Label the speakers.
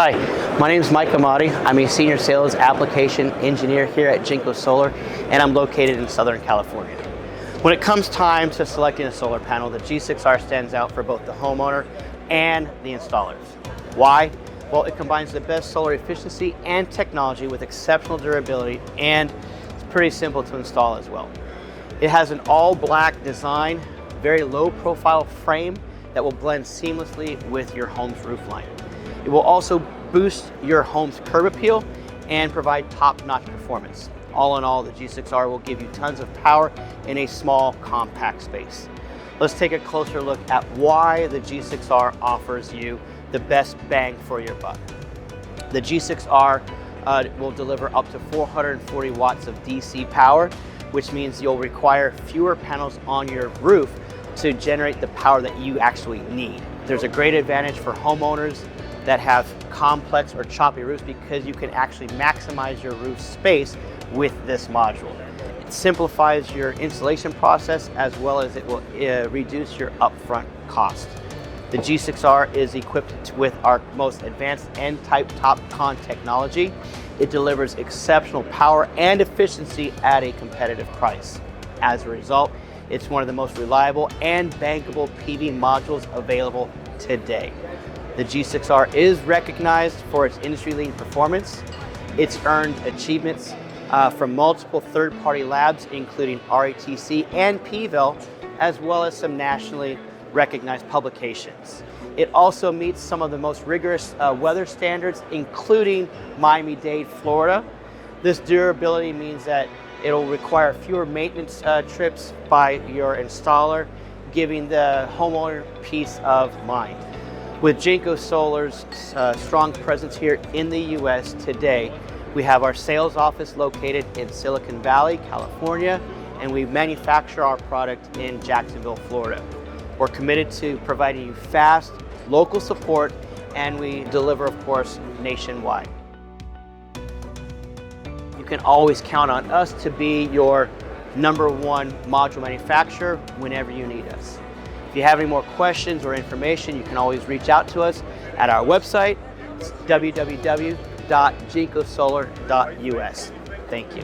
Speaker 1: Hi, my name is Mike Amati. I'm a Senior Sales Application Engineer here at Jinko Solar, and I'm located in Southern California. When it comes time to selecting a solar panel, the G6R stands out for both the homeowner and the installers. Why? Well, it combines the best solar efficiency and technology with exceptional durability, and it's pretty simple to install as well. It has an all-black design, very low-profile frame that will blend seamlessly with your home's roofline. It will also boost your home's curb appeal and provide top-notch performance. All in all, the G6R will give you tons of power in a small, compact space. Let's take a closer look at why the G6R offers you the best bang for your buck. The G6R will deliver up to 440 watts of DC power, which means you'll require fewer panels on your roof to generate the power that you actually need. There's a great advantage for homeowners that have complex or choppy roofs because you can actually maximize your roof space with this module. It simplifies your installation process as well as it will reduce your upfront cost. The G6R is equipped with our most advanced N-type TOPCon technology. It delivers exceptional power and efficiency at a competitive price. As a result, it's one of the most reliable and bankable PV modules available today. The G6R is recognized for its industry-leading performance. It's earned achievements from multiple third-party labs, including RATC and PVEL, as well as some nationally recognized publications. It also meets some of the most rigorous weather standards, including Miami-Dade, Florida. This durability means that it'll require fewer maintenance trips by your installer, giving the homeowner peace of mind. With Jinko Solar's strong presence here in the US today, we have our sales office located in Silicon Valley, California, and we manufacture our product in Jacksonville, Florida. We're committed to providing you fast, local support, and we deliver, of course, nationwide. You can always count on us to be your #1 module manufacturer whenever you need us. If you have any more questions or information, you can always reach out to us at our website, www.jinkosolar.us. Thank you.